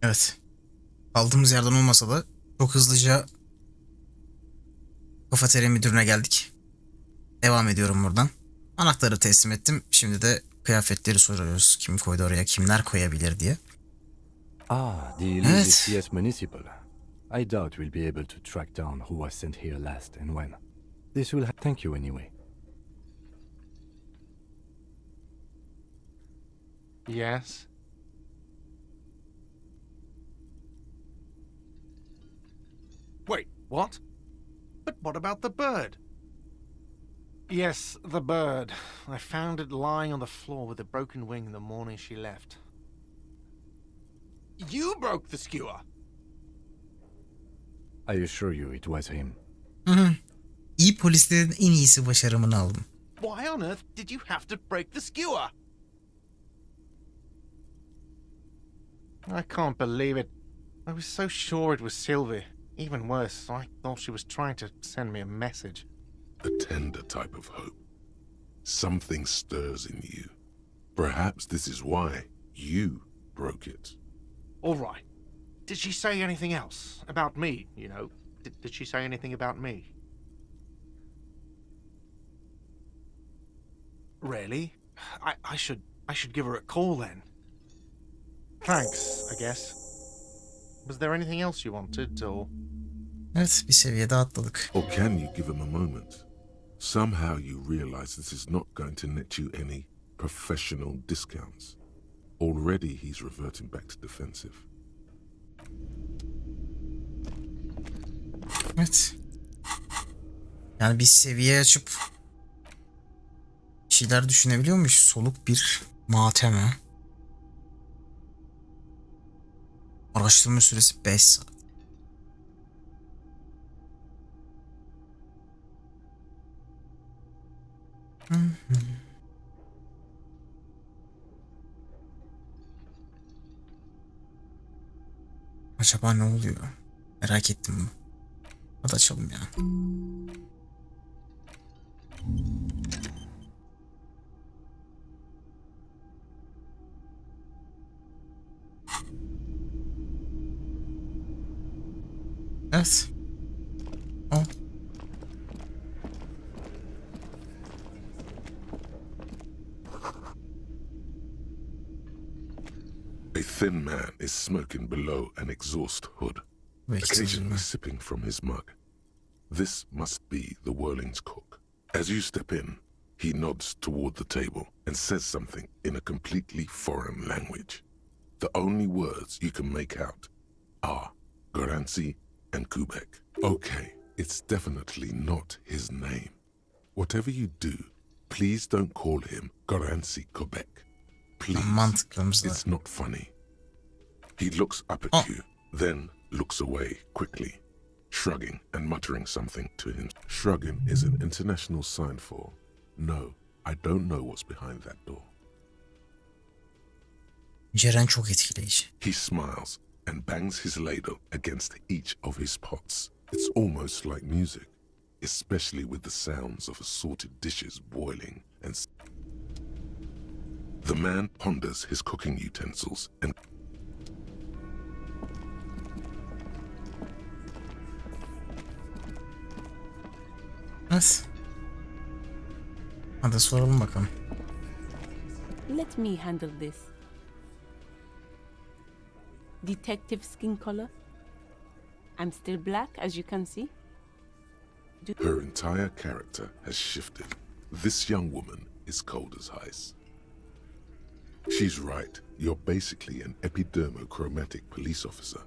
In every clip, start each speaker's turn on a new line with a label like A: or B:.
A: Evet. Kaldığımız yerden olmasa da çok hızlıca kafeterya müdürüne geldik. Devam ediyorum buradan. Anahtarı teslim ettim. Şimdi de kıyafetleri soruyoruz. Kim koydu oraya, kimler koyabilir diye.
B: Ah, the Elysio
A: Evet.
B: CS Municipal. I doubt we'll be able to track down who was sent here last and when. This will thank you anyway.
C: Yes? Wait, what? But what about the bird? Yes, the bird. I found it lying on the floor with a broken wing the morning she left. You broke the skewer!
B: I assure you it was him.
A: Hı hı. İyi polislerin en iyisi başarımını aldım.
C: Why on earth did you have to break the skewer? I can't believe it. I was so sure it was Sylvie. Even worse, I thought she was trying to send me a message.
D: A tender type of hope. Something stirs in you. Perhaps this is why you broke it.
C: All right. Did she say anything else? About me, you know? Did she say anything about me? Really? I should give her a call then. Thanks, I guess. Was there anything else you wanted, or...?
A: Evet, bir seviyede atladık.
D: Or can you give him a moment? Somehow you realize this is not going to net you any professional discounts. Already he's reverting back to defensive.
A: Evet. Yani bir seviye açıp bir şeyler düşünebiliyor muyuz? Soluk bir mateme. Araştırma süresi 5 saat. Acaba ne oluyor? Merak ettim. Hadi açalım ya. Evet. O.
D: A thin man is smoking below an exhaust hood, occasionally sipping from his mug. This must be the Whirling's cook. As you step in, he nods toward the table and says something in a completely foreign language. The only words you can make out are Garansi and Kubek. Okay, it's definitely not his name. Whatever you do, please don't call him Garansi Kubek. Please, it's not funny. He looks up at you, then looks away quickly, shrugging and muttering something to him. Shrugging is an international sign for, no, I don't know what's behind that door.
A: Ceren çok etkileyici.
D: He smiles and bangs his ladle against each of his pots. It's almost like music, especially with the sounds of assorted dishes boiling and... The man ponders his cooking utensils and...
A: Evet. Hadi soralım bakalım.
E: Let me handle this. Detective skin color. I'm still black, as you can see.
D: Her entire character has shifted. This young woman is cold as ice. She's right. You're basically an epidermochromatic police officer.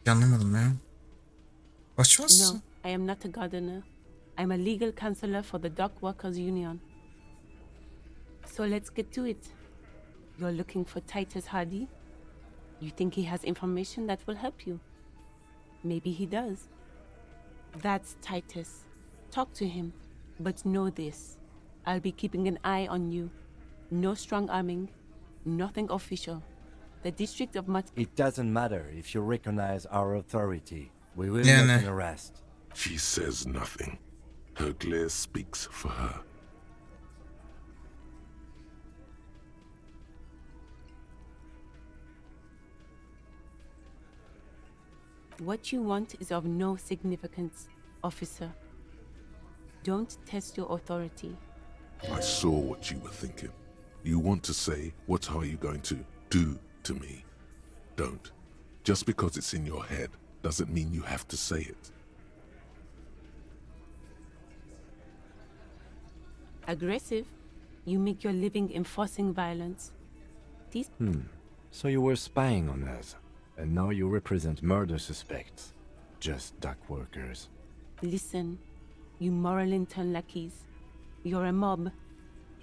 A: Anlamadım ya. Açmaz
E: No,
A: mısın?
E: I am not a gardener. I'm a legal counselor for the Dock Workers Union. So let's get to it. You're looking for Titus Hardy? You think he has information that will help you? Maybe he does. That's Titus. Talk to him. But know this. I'll be keeping an eye on you. No strong arming. Nothing official. The district of
B: It doesn't matter if you recognize our authority. We will
A: Yeah,
B: make
A: no.
B: an arrest.
D: She says nothing. Her glare speaks for her.
E: What you want is of no significance, officer. Don't test your authority.
D: I saw what you were thinking. You want to say, what are you going to do to me? Don't. Just because it's in your head doesn't mean you have to say it.
E: Aggressive? You make your living enforcing violence. These
B: So you were spying on us, and now you represent murder suspects. Just dock workers.
E: Listen, you moral intern lackeys. You're a mob,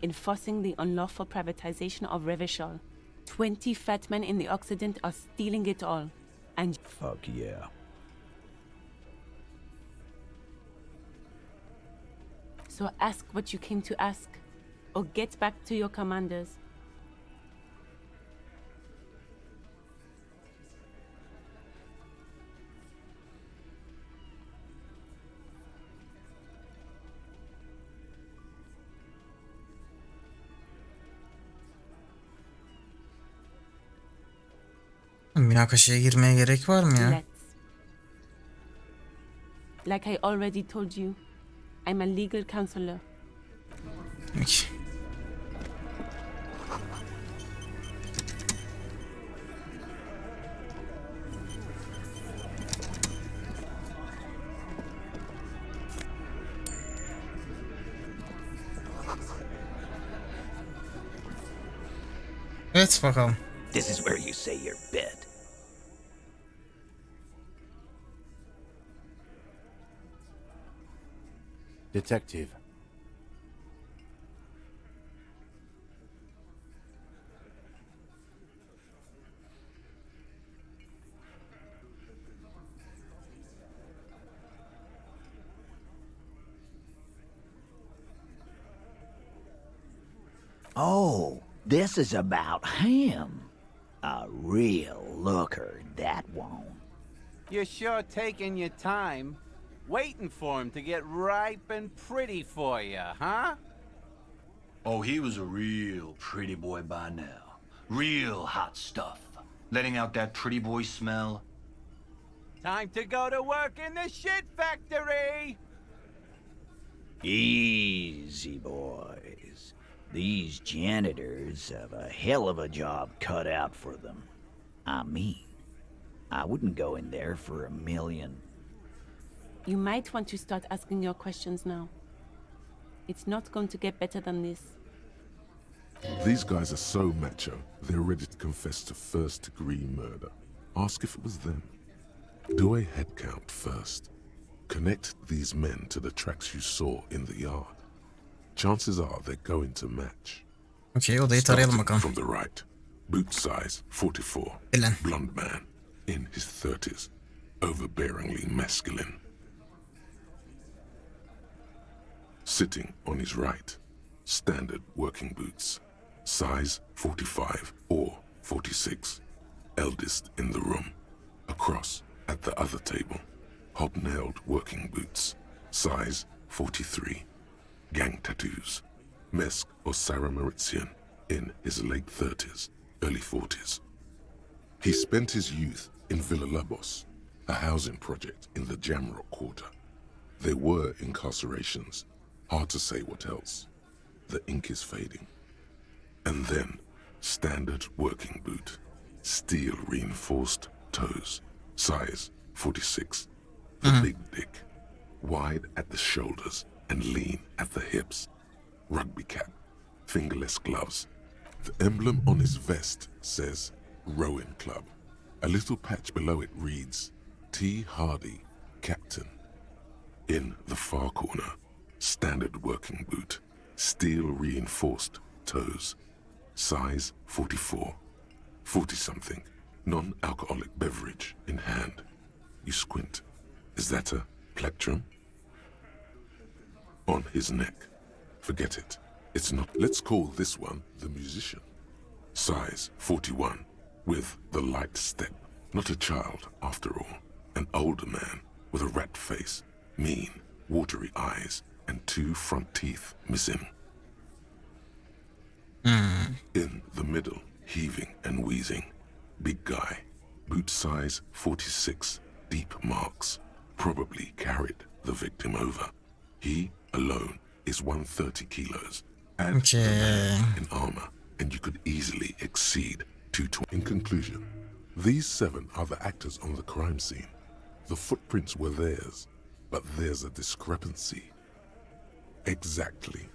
E: enforcing the unlawful privatization of Revachol. 20 fat men in the Occident are stealing it all. And
F: Fuck yeah.
E: so ask what you came to ask, or get back to your commanders.
A: Münakaşaya girmeye gerek var mı ya?
E: Let's. Like I already told you, I'm a legal counselor.
A: Peki. Evet bakalım.
F: This is where you say your bed.
B: Detective.
F: Oh, this is about him. A real looker, that won't.
G: You're sure taking your time, waiting for him to get ripe and pretty for you, huh?
H: Oh, he was a real pretty boy by now. Real hot stuff. Letting out that pretty boy smell.
G: Time to go to work in the shit factory!
F: Easy, boys. These janitors have a hell of a job cut out for them. I mean, I wouldn't go in there for $1 million.
E: You might want to start asking your questions now. It's not going to get better than this.
D: These guys are so macho, they're ready to confess to first-degree murder. Ask if it was them. Do a head count first. Connect these men to the tracks you saw in the yard. Chances are they're going to match.
A: Okey, odayı tarayalım
D: Starting
A: bakalım.
D: from the right. Boot size 44.
A: Elen.
D: Blonde man in his 30s. Overbearingly masculine. Sitting on his right. Standard working boots. Size 45 or 46. Eldest in the room. Across at the other table. Hobnailed working boots. Size 43. Gang tattoos. Mesk or Sarah Mauritian in his late 30s, early 40s. He spent his youth in Villa Labos, a housing project in the Jamrock quarter. There were incarcerations, hard to say what else. The ink is fading. And then, standard working boot, steel reinforced toes, size 46. The big dick, wide at the shoulders and lean at the hips. Rugby cap, fingerless gloves. The emblem on his vest says Rowing Club. A little patch below it reads T. Hardy, Captain. In the far corner, standard working boot, steel reinforced toes, size 44. 40-something, non-alcoholic beverage in hand. You squint. Is that a plectrum? On his neck. Forget it. It's not. Let's call this one the musician. Size 41, with the light step. Not a child, after all. An older man with a rat face, mean, watery eyes, and 2 front teeth missing. In the middle, heaving and wheezing. Big guy. Boot size 46, deep marks. Probably carried the victim over. He alone is 130 kilos. Add the man in armor, and you could easily exceed 220. In conclusion, these 7 are the actors on the crime scene. The footprints were theirs, but there's a discrepancy. Exactly.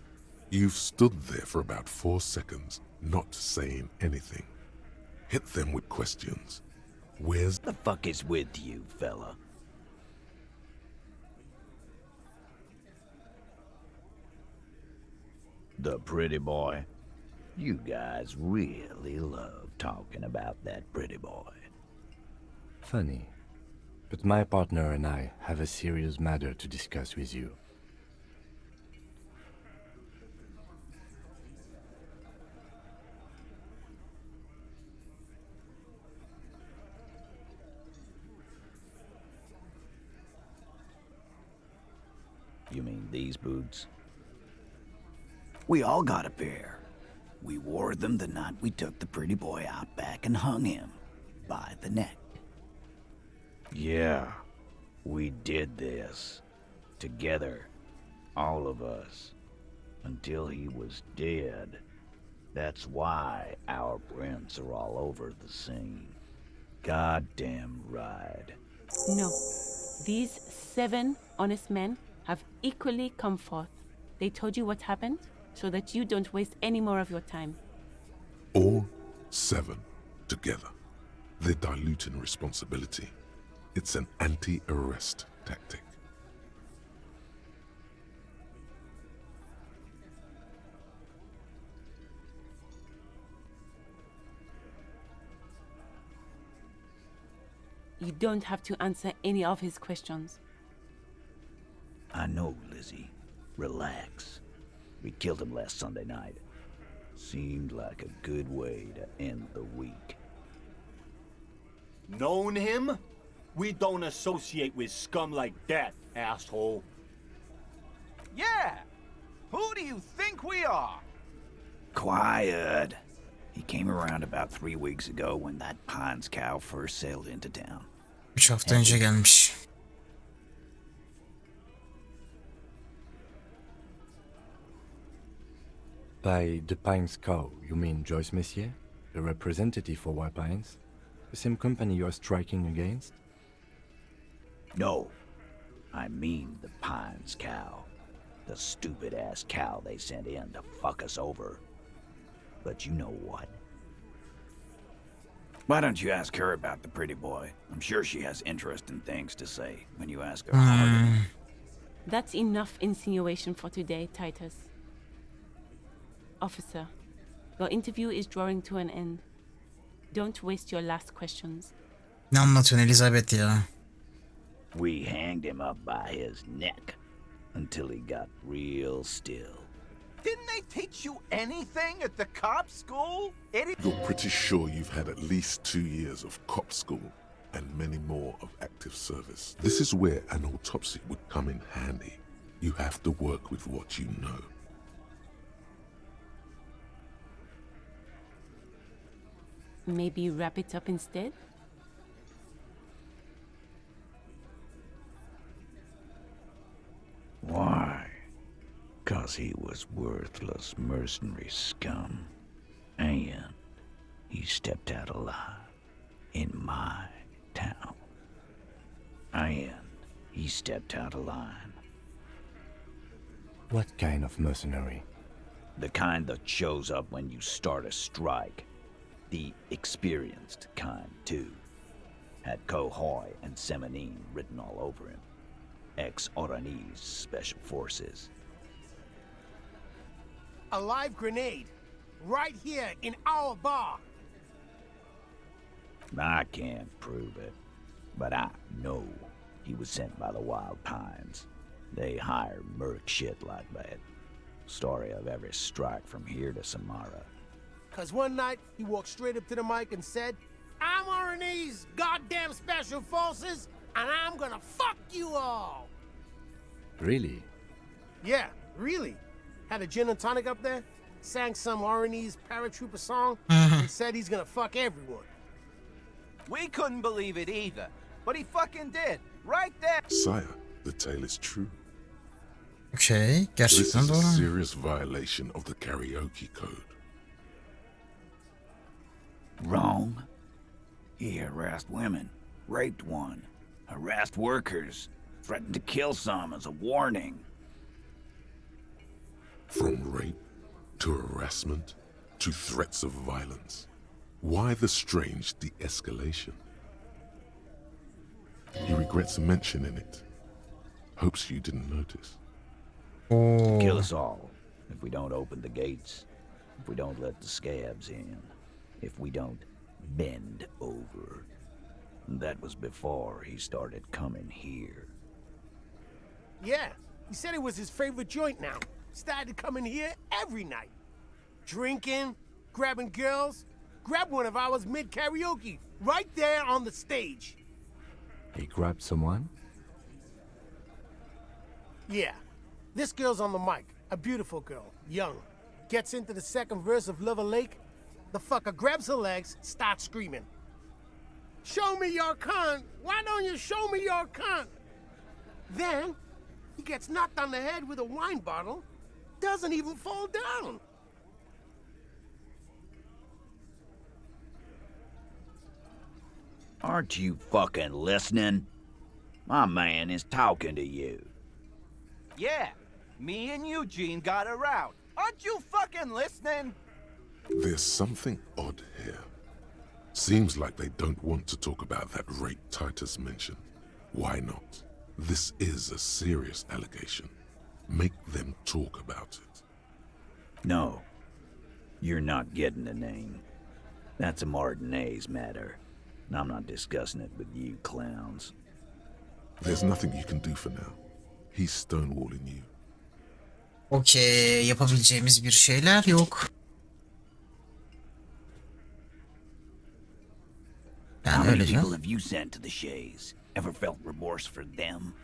D: You've stood there for about 4 seconds, not saying anything. Hit them with questions. Where's
F: The fuck is with you, fella? The pretty boy. You guys really love talking about that pretty boy.
B: Funny. But my partner and I have a serious matter to discuss with you.
F: You mean these boots? We all got a pair. We wore them the night we took the pretty boy out back and hung him by the neck. Yeah, we did this. Together. All of us. Until he was dead. That's why our prints are all over the scene. Goddamn right.
E: No. These 7 honest men have equally come forth. They told you what happened so that you don't waste any more of your time.
D: all 7 together? They're diluting responsibility. It's an anti-arrest tactic.
E: You don't have to answer any of his questions.
F: I know, Lizzie. Relax. We killed him last Sunday night. Seemed like a good way to end the week.
I: Known him? We don't associate with scum like that, asshole.
G: Yeah! Who do you think we are?
F: Quiet. He came around about 3 weeks ago when that Pines cow first sailed into town.
A: 3 hafta önce gelmiş.
B: By the Pines cow, you mean Joyce Messier, the representative for White Pines? The same company you are striking against?
F: No, I mean the Pines cow. The stupid-ass cow they sent in to fuck us over. But you know what? Why don't you ask her about the pretty boy? I'm sure she has interesting things to say when you ask her. Harder.
E: That's enough insinuation for today, Titus. Officer, your interview is drawing to an end. Don't waste your last questions.
A: Ne anlatıyorsun Elizabeth ya?
F: We hanged him up by his neck until he got real still.
G: Didn't they teach you anything at the cop school?
D: You're pretty sure you've had at least 2 years of cop school and many more of active service. This is where an autopsy would come in handy. You have to work with what you know.
E: Maybe wrap it up instead?
F: Why? 'Cause he was worthless mercenary scum. And he stepped out alive in my town. And he stepped out of line.
B: What kind of mercenary?
F: The kind that shows up when you start a strike. The experienced kind, too. Had Cohoy and Semenine written all over him. Ex-Oranese Special Forces.
J: A live grenade. Right here in our bar.
F: I can't prove it, but I know he was sent by the Wild Pines. They hire merc shit like that. Story of every strike from here to Samara.
J: 'Cause one night, he walked straight up to the mic and said, I'm RNE's goddamn special forces, and I'm gonna fuck you all!
B: Really?
J: Yeah, really. Had a gin and tonic up there, sang some RNE's paratrooper song, and said he's gonna fuck everyone.
G: We couldn't believe it either, but he fucking did. Right there.
D: Sire, the tale is true.
A: Okay,
D: This
A: gerçekten
D: is a
A: doğru.
D: serious violation of the karaoke code.
F: Wrong. He harassed women, raped one, harassed workers, threatened to kill some as a warning.
D: From rape to harassment to threats of violence. Why the strange de-escalation? He regrets mentioning it. Hopes you didn't notice.
F: Kill us all if we don't open the gates, if we don't let the scabs in, if we don't bend over. That was before he started coming here.
J: Yeah, he said it was his favorite joint now. Started coming here every night. Drinking, grabbing girls. Grabbed one of ours mid-karaoke, right there on the stage.
B: He grabbed someone?
J: Yeah, this girl's on the mic. A beautiful girl, young. Gets into the second verse of Lover Lake. The fucker grabs her legs, starts screaming. Show me your cunt! Why don't you show me your cunt? Then, he gets knocked on the head with a wine bottle. Doesn't even fall down.
F: Aren't you fucking listening? My man is talking to you.
G: Yeah, me and Eugene got her out. Aren't you fucking listening?
D: There's something odd here. Seems like they don't want to talk about that rape Titus mentioned. Why not? This is a serious allegation. Make them talk about it.
F: No, you're not getting the name. That's a Martinez matter. And I'm not discussing it with you clowns.
D: There's nothing you can do for now. He's stonewalling you.
A: Okey, yapabileceğimiz bir şeyler yok.
F: How
A: Yani
F: many
A: öyle
F: people
A: diyor.
F: have you sent to the Shays? Ever felt remorse for them?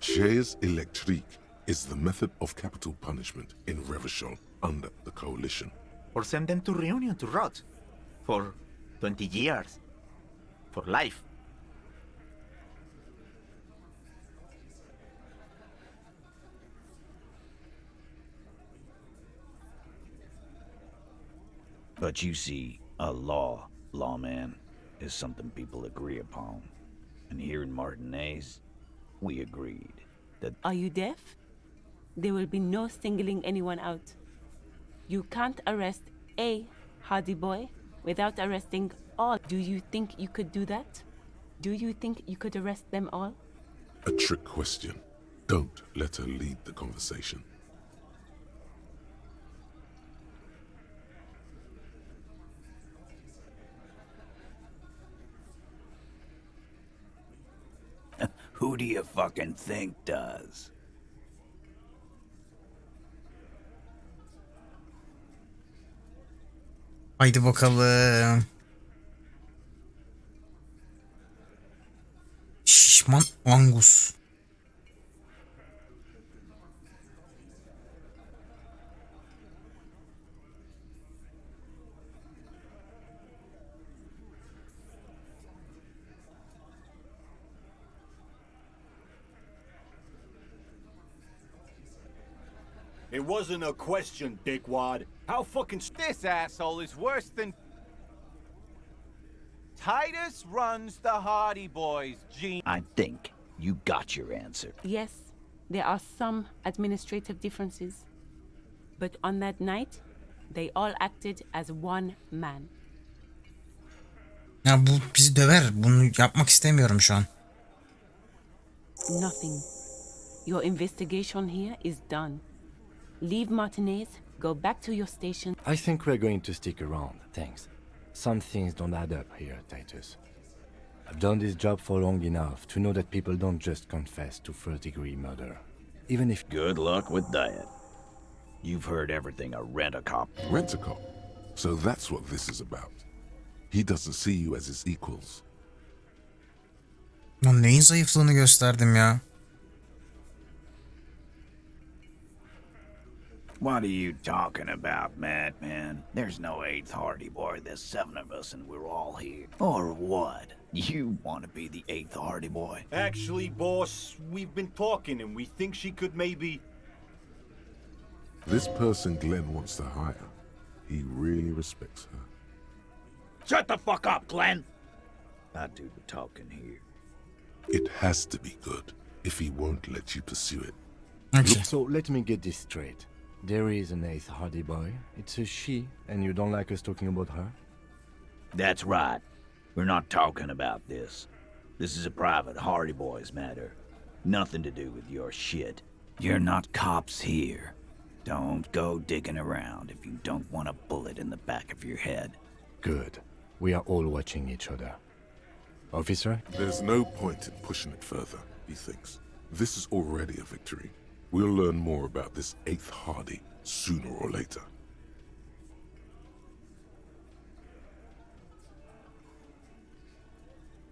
D: Chaise électrique is the method of capital punishment in Revachol under the coalition.
K: Or send them to Reunion to rot. For 20 years. For life.
F: But you see, a lawman, is something people agree upon. And here in Martinez, we agreed that...
E: Are you deaf? There will be no singling anyone out. You can't arrest a hardy boy without arresting all. Do you think you could do that? Do you think you could arrest them all?
D: A trick question. Don't let her lead the conversation.
F: Who do you fucking think does?
A: Haydi bakalım. Şişman Angus.
I: It wasn't a question, dickwad. How fucking...
G: This asshole is worse than... Titus runs the Hardy Boys, Gene.
F: I think you got your answer.
E: Yes, there are some administrative differences. But on that night, they all acted as one man.
A: Ya bu bizi döver. Bunu yapmak istemiyorum şu an.
E: Nothing. Your investigation here is done. Leave Martinez, go back to your station.
B: I think we're going to stick around, thanks. Some things don't add up here, Titus. I've done this job for long enough to know that people don't just confess to first-degree murder. Even if...
F: Good luck with that. You've heard everything a rent-a-cop.
D: Rent-a-cop? So that's what this is about. He doesn't see you as his equals.
A: Lan neyin zayıflığını gösterdim ya.
F: What are you talking about, madman? There's no eighth Hardy Boy. There's 7 of us and we're all here. Or what? You want to be the eighth Hardy Boy?
I: Actually, boss, we've been talking and we think she could maybe...
D: This person Glenn wants to hire, he really respects her.
F: Shut the fuck up, Glenn! I do the talking here.
D: It has to be good if he won't let you pursue it.
A: Okay.
B: So let me get this straight. There is an eighth Hardy Boy. It's a she, and you don't like us talking about her?
F: That's right. We're not talking about this. This is a private Hardy Boys matter. Nothing to do with your shit. You're not cops here. Don't go digging around if you don't want a bullet in the back of your head.
B: Good. We are all watching each other. Officer?
D: There's no point in pushing it further, he thinks. This is already a victory. We'll learn more about this eighth Hardy sooner or later.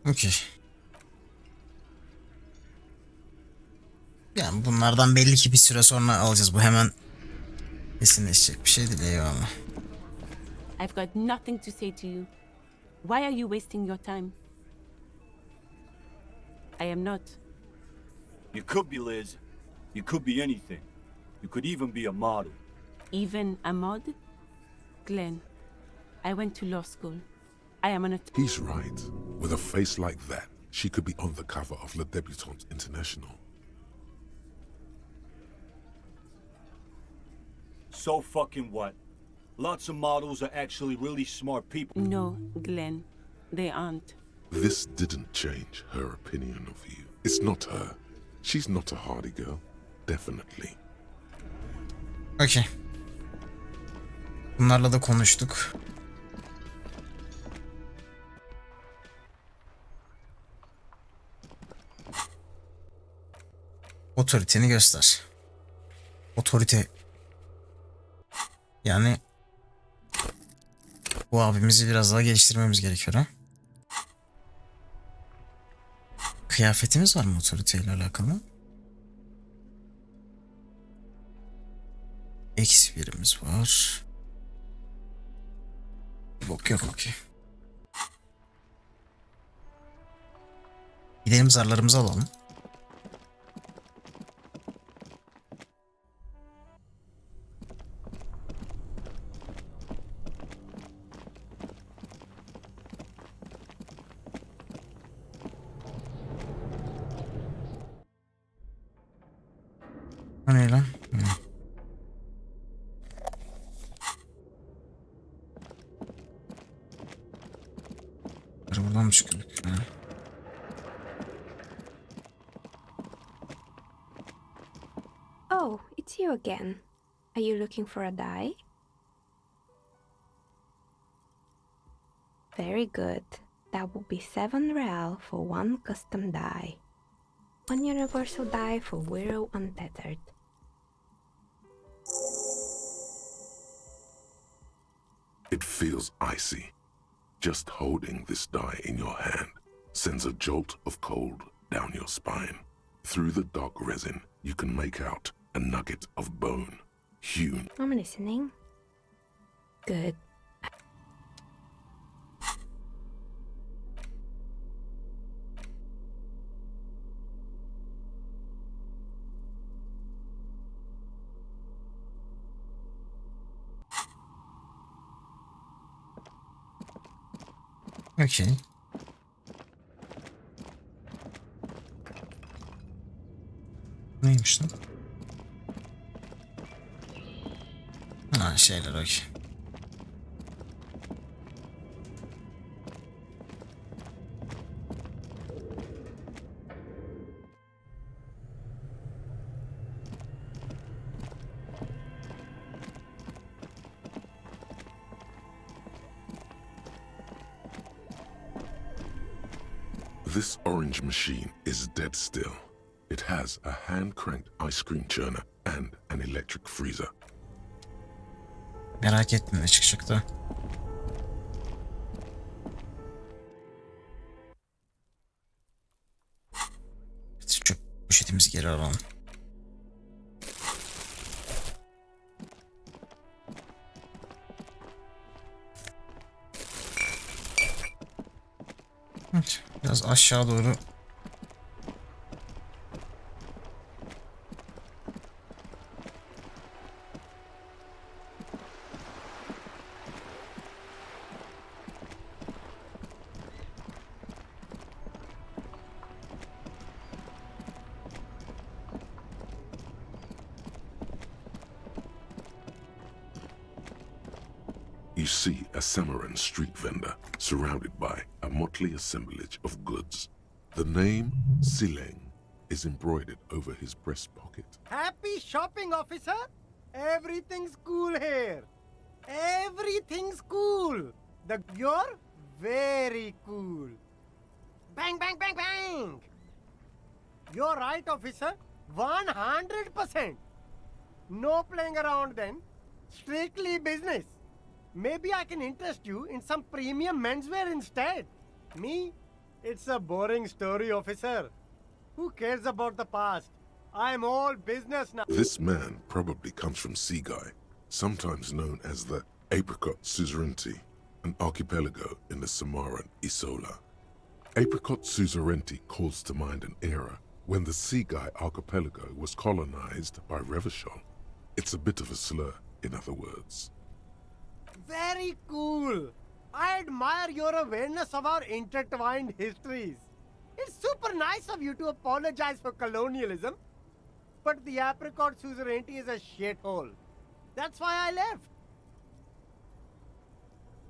A: Okay. Yani bunlardan belli ki bir süre sonra alacağız. Bu hemen kesinleşecek bir şey değil, eyvallah.
E: I've got nothing to say to you. Why are you wasting your time? I am not.
I: You could be, Liz. You could be anything. You could even be a model.
E: Even a mod? Glenn, I went to law school. I am an
D: He's right. With a face like that, she could be on the cover of Le Debutante International.
I: So fucking what? Lots of models are actually really smart people.
E: No, Glenn, they aren't.
D: This didn't change her opinion of you. It's not her. She's not a Hardy girl. Definitely.
A: Okay. Bunlarla da konuştuk. Otoriteni göster. Otorite. Yani bu abimizi biraz daha geliştirmemiz gerekiyor ha. Kıyafetimiz var mı otoriteyle alakalı? Eksi birimiz var. Yok yok, okey. Gidelim zarlarımızı alalım. O ne lan? Buradan mı çıkıyorduk?
L: Oh, it's you again. Are you looking for a die? Very good. That will be 7 real for 1 custom die. 1 universal die for Widow Untethered.
D: It feels icy. Just holding this die in your hand sends a jolt of cold down your spine. Through the dark resin, you can make out a nugget of bone, hewn.
L: I'm listening. Good.
A: Okay. Neymiş lan? Ha, şeyler okey.
D: This orange machine is dead still. It has a hand-cranked ice cream churner and an electric freezer.
A: Merak ettim ne çıkacaktı. Çöp poşetimizi geri alalım. Evet, biraz aşağı doğru.
D: You see a Samarran street vendor surrounded by a motley assemblage of goods. The name Sileng is embroidered over his breast pocket.
J: Happy shopping, officer! Everything's cool here. Everything's cool. You're very cool. Bang, bang, bang, bang! You're right, officer. 100%. No playing around then. Strictly business. Maybe I can interest you in some premium menswear instead. Me? It's a boring story, officer. Who cares about the past? I'm all business now.
D: This man probably comes from Seaguy, sometimes known as the Apricot Suzerainty, an archipelago in the Samarran Isola. Apricot Suzerainty calls to mind an era when the Seaguy archipelago was colonized by Revachol. It's a bit of a slur, in other words.
J: Very cool. I admire your awareness of our intertwined histories. It's super nice of you to apologize for colonialism, but the Apricot Suzerainty is a shithole. That's why I left.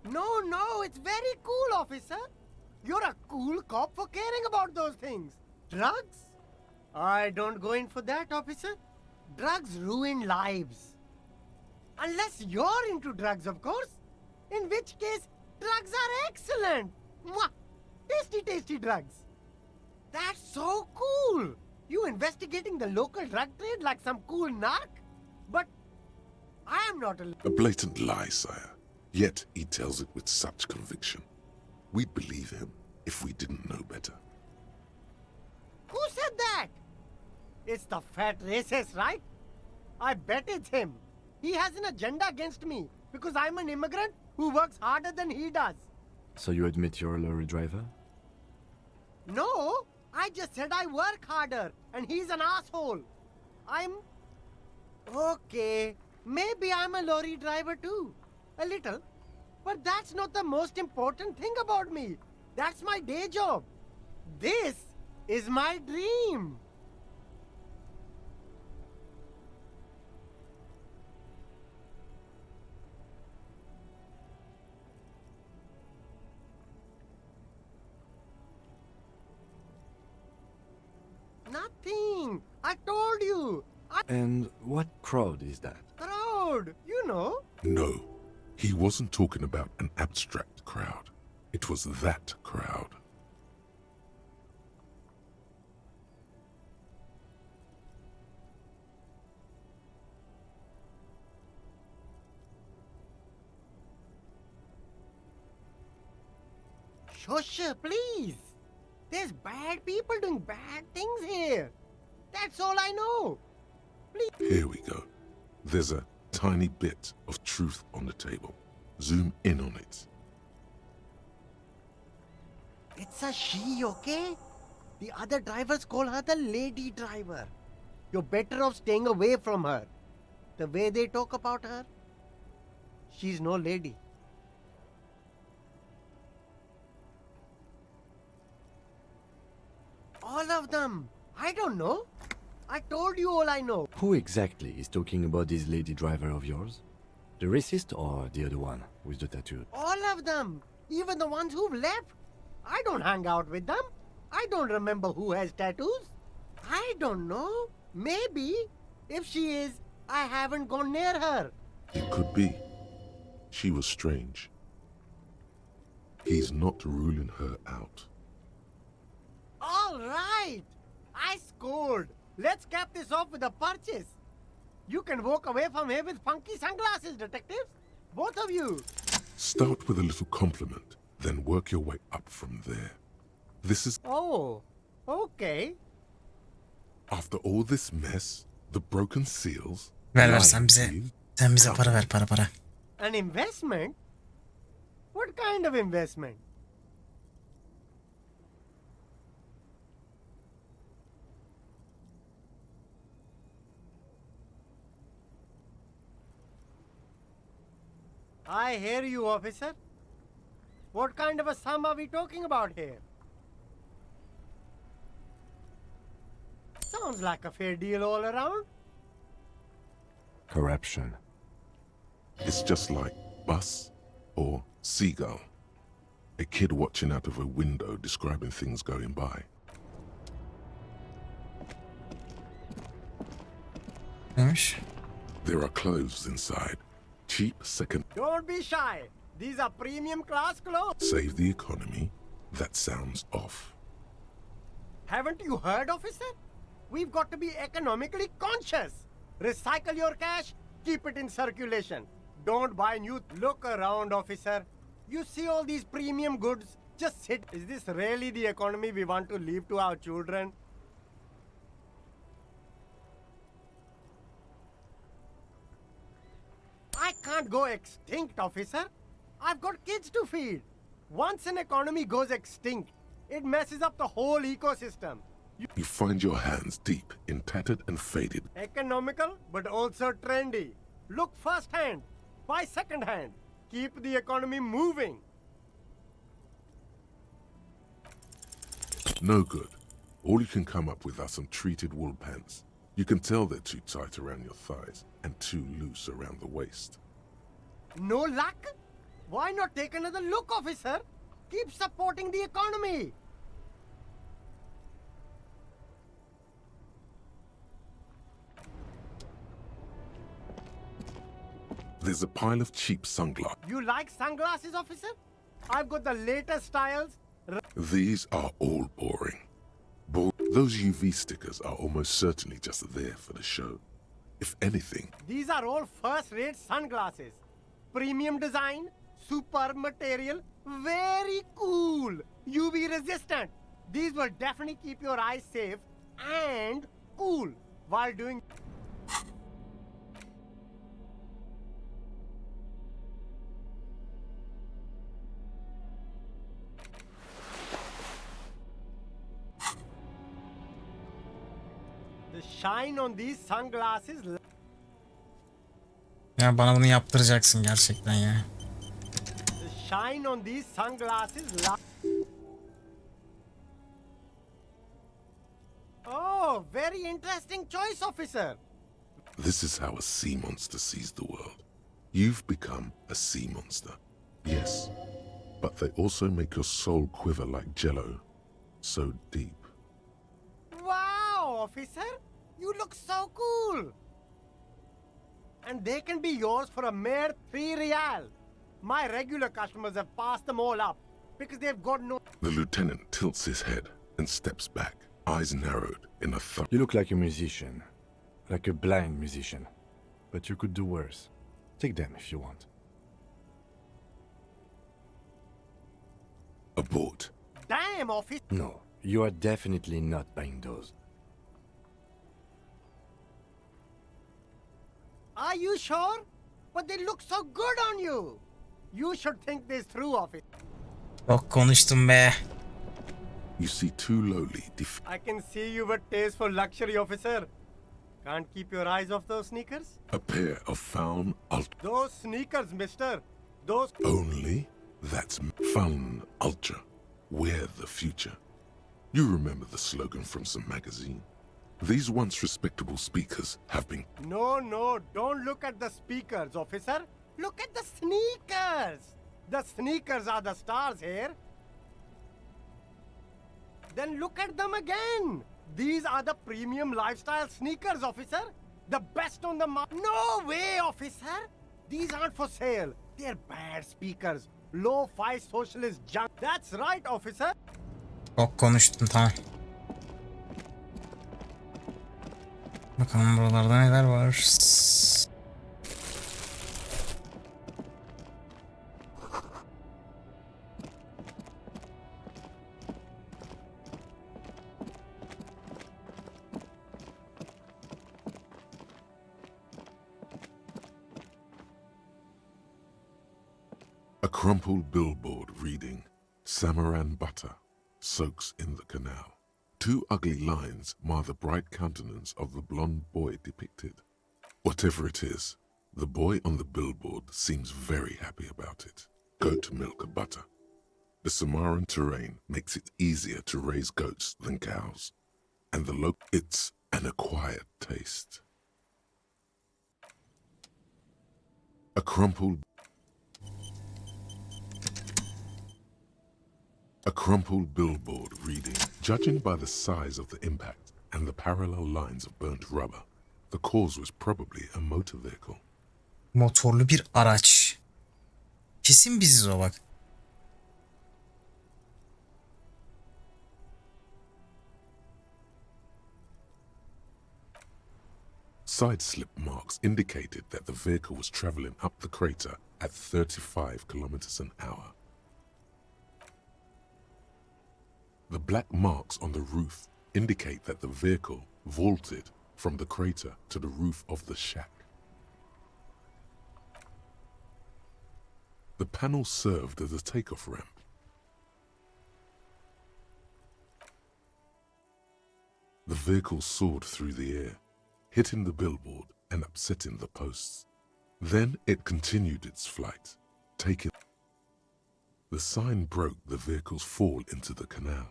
J: No, it's very cool, officer. You're a cool cop for caring about those things. Drugs? I don't go in for that, officer. Drugs ruin lives. Unless you're into drugs, of course. In which case, drugs are excellent. Mwah! Tasty, tasty drugs. That's so cool. You investigating the local drug trade like some cool narc? But I am not
D: A blatant lie, sire. Yet he tells it with such conviction. We'd believe him if we didn't know better.
J: Who said that? It's the fat racist, right? I bet it's him. He has an agenda against me because I'm an immigrant who works harder than he does.
B: So you admit you're a lorry driver?
J: No, I just said I work harder and he's an asshole. Okay, maybe I'm a lorry driver too. A little. But that's not the most important thing about me. That's my day job. This is my dream. Nothing. I told you.
B: And what crowd is that?
J: Crowd, you know.
D: No, he wasn't talking about an abstract crowd. It was that crowd.
J: Shush, please. There's bad people doing bad things here. That's all I know. Please.
D: Here we go. There's a tiny bit of truth on the table. Zoom in on it.
J: It's a she, okay? The other drivers call her the lady driver. You're better off staying away from her. The way they talk about her, she's no lady. All of them. I don't know. I told you all I know.
B: Who exactly is talking about this lady driver of yours? The racist or the other one with the tattoo?
J: All of them. Even the ones who've left. I don't hang out with them. I don't remember who has tattoos. I don't know. Maybe. If she is, I haven't gone near her.
D: It could be. She was strange. He's not ruling her out.
J: All right. I scored. Let's cap this off with a purchase. You can walk away from here with funky sunglasses, detectives. Both of you.
D: Start with a little compliment, then work your way up from there. This is...
J: Oh, okay.
D: After all this mess, the broken seals...
A: Ver sen bize para ver, para.
J: An investment? What kind of investment? I hear you, officer. What kind of a sum are we talking about here? Sounds like a fair deal all around.
B: Corruption.
D: It's just like bus or seagull. A kid watching out of a window describing things going by.
A: Neymiş?
D: There are clothes inside. Cheap second.
J: Don't be shy. These are premium class clothes.
D: Save the economy. That sounds off.
J: Haven't you heard, officer? We've got to be economically conscious. Recycle your cash, keep it in circulation. Don't buy new. Look around, officer. You see all these premium goods? Just sit. Is this really the economy we want to leave to our children? I can't go extinct, officer. I've got kids to feed. Once an economy goes extinct, it messes up the whole ecosystem.
D: You find your hands deep in tattered and faded.
J: Economical, but also trendy. Look first-hand, buy second-hand. Keep the economy moving.
D: No good. All you can come up with are some treated wool pants. You can tell they're too tight around your thighs and too loose around the waist.
J: No luck? Why not take another look, officer? Keep supporting the economy.
D: There's a pile of cheap sunglasses.
J: You like sunglasses, officer? I've got the latest styles.
D: These are all boring. Those UV stickers are almost certainly just there for the show. If anything...
J: These are all first-rate sunglasses. Premium design, superb material, very cool. UV resistant. These will definitely keep your eyes safe and cool while doing... The shine on these sunglasses...
A: Ya bana bunu yaptıracaksın gerçekten ya.
J: The shine on these sunglasses... Oh, very interesting choice, officer.
D: This is how a sea monster sees the world. You've become a sea monster. Yes, but they also make your soul quiver like jello. So deep.
J: Wow, officer. You look so cool. And they can be yours for a mere 3 real. My regular customers have passed them all up because they've got no...
D: The lieutenant tilts his head and steps back, eyes narrowed in a thumb.
B: You look like a musician. Like a blind musician. But you could do worse. Take them if you want.
D: Abort.
J: Damn, officer.
B: No, you are definitely not buying those.
J: Are you sure? But they look so good on you. You should think this through, officer.
A: Çok konuştum be.
D: You see too lowly
J: I can see you with taste for luxury, officer. Can't keep your eyes off those sneakers?
D: a pair of found
J: Those sneakers, mister. Those...
D: only. That's fun ultra. Wear the future. You remember the slogan from some magazine? These once respectable speakers have been...
J: No, don't look at the speakers, officer. Look at the sneakers. The sneakers are the stars here. Then look at them again. These are the premium lifestyle sneakers, officer. The best on the market. No way, officer. These aren't for sale. They're bad speakers. Low-fi socialist junk. That's right, officer.
A: Çok konuştun, tamam. Bakalım buralarda neler var.
D: A crumpled billboard reading, Samaran butter soaks in the canal. Two ugly lines mar the bright countenance of the blonde boy depicted. Whatever it is, the boy on the billboard seems very happy about it. Goat milk butter. The Samaran terrain makes it easier to raise goats than cows, and it's an acquired taste. A crumpled billboard reading, judging by the size of the impact and the parallel lines of burnt rubber, the cause was probably a motor vehicle.
A: Motorlu bir araç. Kesin biziz o bak.
D: Side slip marks indicated that the vehicle was traveling up the crater at 35 kilometers an hour. The black marks on the roof indicate that the vehicle vaulted from the crater to the roof of the shack. The panel served as a takeoff ramp. The vehicle soared through the air, hitting the billboard and upsetting the posts. Then it continued its flight, taking... The sign broke the vehicle's fall into the canal.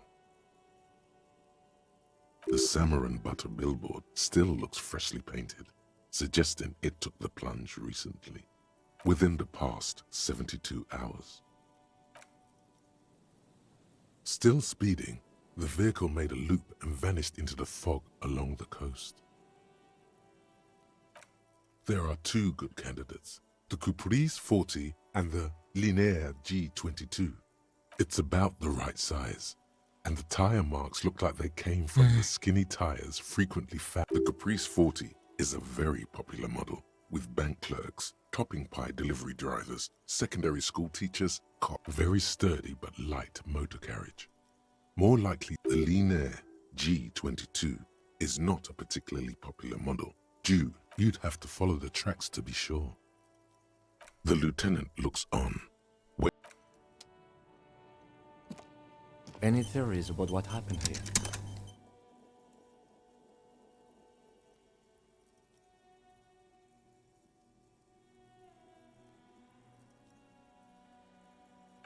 D: The Samaran butter billboard still looks freshly painted, suggesting it took the plunge recently, within the past 72 hours. Still speeding, the vehicle made a loop and vanished into the fog along the coast. There are two good candidates, the Caprice 40 and the Linear G22. It's about the right size, and the tire marks look like they came from the skinny tires frequently found. The Caprice 40 is a very popular model, with bank clerks, topping pie delivery drivers, secondary school teachers, very sturdy but light motor carriage. More likely, the Linear G22 is not a particularly popular model. You'd have to follow the tracks to be sure. The lieutenant looks on.
B: Any theories about what happened here?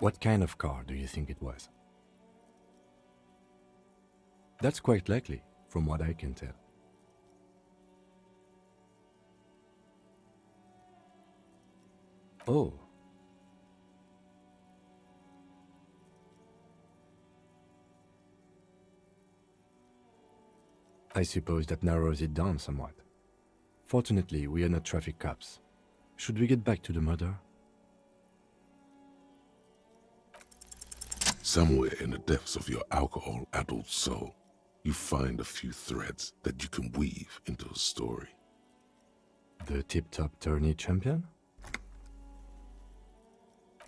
B: What kind of car do you think it was? That's quite likely, from what I can tell. Oh. I suppose that narrows it down somewhat. Fortunately, we are not traffic cops. Should we get back to the murder?
D: Somewhere in the depths of your alcohol-addled soul, you find a few threads that you can weave into a story.
B: The tip-top tourney champion?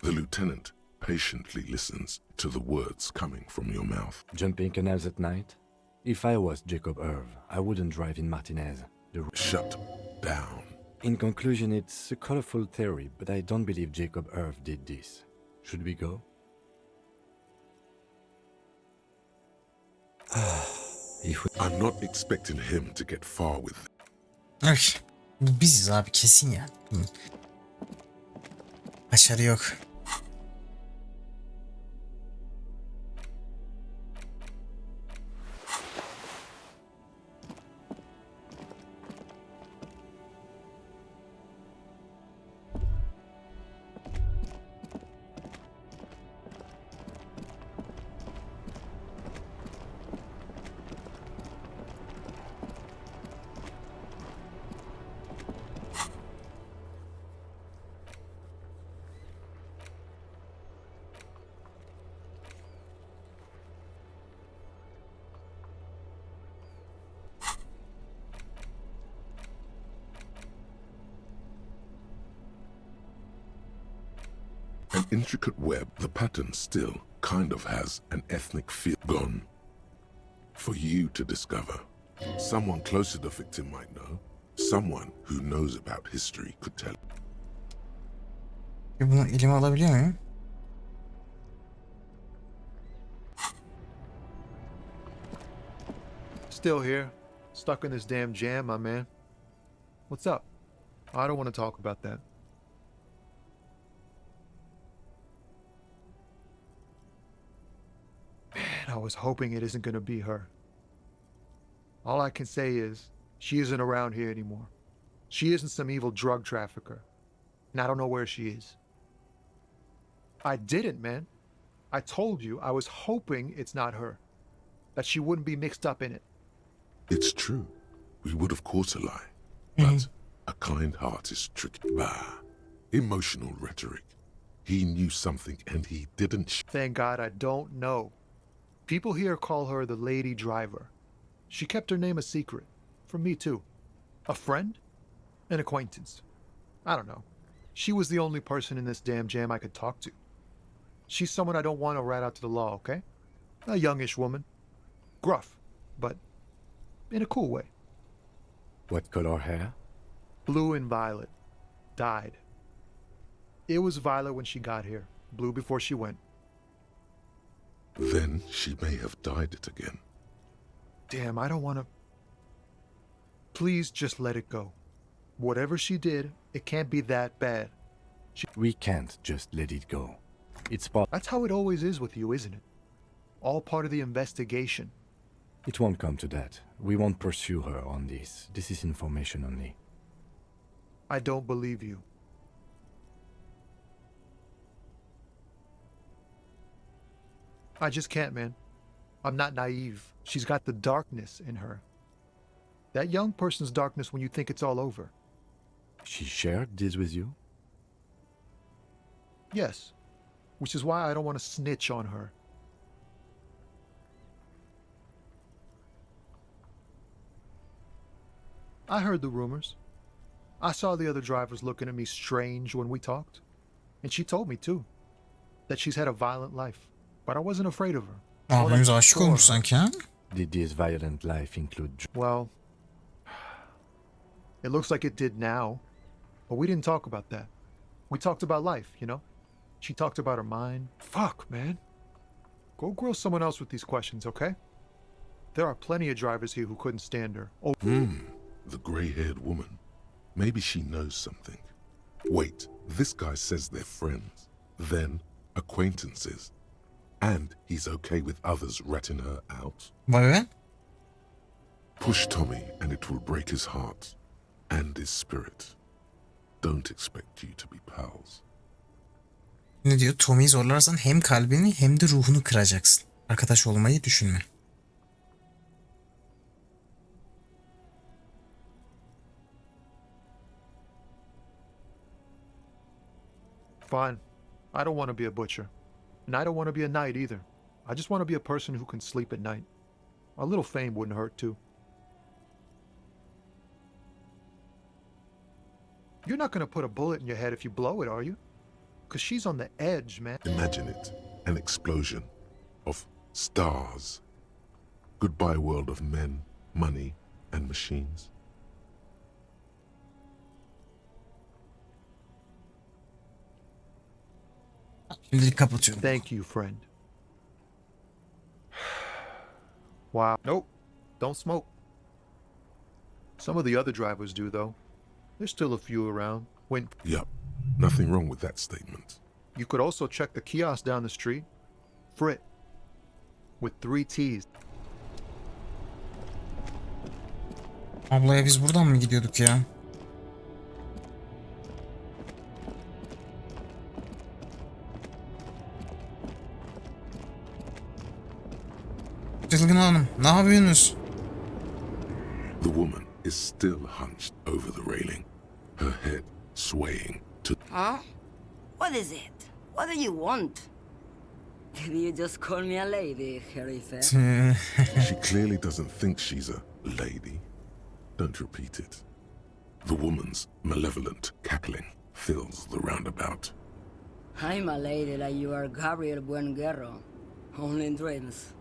D: The lieutenant patiently listens to the words coming from your mouth.
B: Jumping canals at night? If I was Jacob Irv, I wouldn't drive in Martinez.
D: Shut down.
B: In conclusion, it's a colorful theory, but I don't believe Jacob Irv did this. Should we go?
D: I'm not expecting him to get far with it.
A: Ay, biziz abi kesin ya. Başarı yok.
D: Intricate web, the pattern still kind of has an ethnic feel gone. For you to discover. Someone closer to the victim might know. Someone who knows about history could tell.
A: Bunu elime alabiliyor muyum?
M: Still here, stuck in this damn jam, my man. What's up? I don't want to talk about that. Man, I was hoping it isn't gonna be her. All I can say is, she isn't around here anymore. She isn't some evil drug trafficker. And I don't know where she is. I didn't, man. I told you I was hoping it's not her. That she wouldn't be mixed up in it.
D: It's true. We would of course lie. But a kind heart is tricky. Bah. Emotional rhetoric. He knew something and he didn't.
M: Thank God I don't know. People here call her the lady driver. She kept her name a secret. From me too. A friend? An acquaintance. I don't know. She was the only person in this damn jam I could talk to. She's someone I don't want to rat out to the law, okay? A youngish woman. Gruff, but in a cool way.
B: What color hair?
M: Blue and violet. Dyed. It was violet when she got here. Blue before she went.
D: Then she may have dyed it again.
M: Damn, I don't want to... Please just let it go. Whatever she did, it can't be that bad.
B: We can't just let it go. It's part...
M: That's how it always is with you, isn't it? All part of the investigation.
B: It won't come to that. We won't pursue her on this. This is information only.
M: I don't believe you. I just can't, man. I'm not naive. She's got the darkness in her. That young person's darkness when you think it's all over.
B: She shared this with you?
M: Yes. Which is why I don't want to snitch on her. I heard the rumors. I saw the other drivers looking at me strange when we talked. And she told me too. That she's had a violent life. But I wasn't afraid of her.
A: Abimiz aşık olmuş sanki ha?
B: Did this violent life include...
M: Well, it looks like it did now. But we didn't talk about that. We talked about life, you know? She talked about her mind. Fuck, man. Go grill someone else with these questions, okay? There are plenty of drivers here who couldn't stand her. Oh.
D: The gray-haired woman. Maybe she knows something. Wait, this guy says they're friends. Then, acquaintances. And he's okay with others ratting her out.
A: Vay be.
D: Push Tommy and it will break his heart. And his spirit. Don't expect you to be pals.
A: Ne diyor? Tommy'yi zorlarsan hem kalbini hem de ruhunu kıracaksın. Arkadaş olmayı düşünme.
M: Fine. I don't want to be a butcher. And I don't want to be a knight either. I just want to be a person who can sleep at night. A little fame wouldn't hurt too. You're not going to put a bullet in your head if you blow it, are you? Because she's on the edge, man.
D: Imagine it. An explosion of stars. Goodbye world of men, money, and machines.
A: Şimdilik kapatıyorum.
M: Thank you, friend. Wow. Nope. Don't smoke. Some of the other drivers do, though. There's still a few around.
D: Yup. Nothing wrong with that statement.
M: You could also check the kiosk down the street. Frit. With 3 T's.
A: Ablaya biz buradan mı gidiyorduk ya? Çılgın hanım, ne yapıyorsunuz?
D: The woman is still hunched over the railing, her head swaying to...
N: Huh? What is it? What do you want? Did you just call me a lady, Harry Fair?
D: She clearly doesn't think she's a lady. Don't repeat it. The woman's malevolent cackling fills the roundabout.
N: I'm a lady like you are Gabriel Buenguerro. Only in dreams.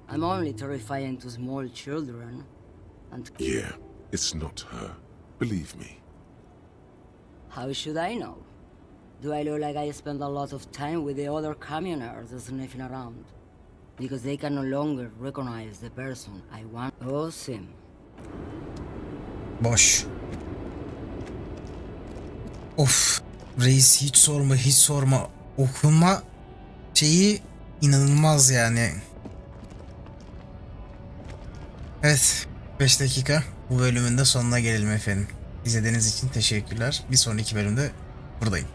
N: I'm only terrifying to small children. And
D: Yeah, it's not her. Believe me.
N: how should I know? Do I look like I spend a lot of time with the other communers sniffing around? Because they can no longer recognize the person I want. Oh, Sim.
A: Boş. Of. Reis hiç sorma hiç sorma. Okuma şeyi inanılmaz yani. Evet. 5 dakika. Bu bölümün de sonuna gelelim efendim. İzlediğiniz için teşekkürler. Bir sonraki bölümde buradayım.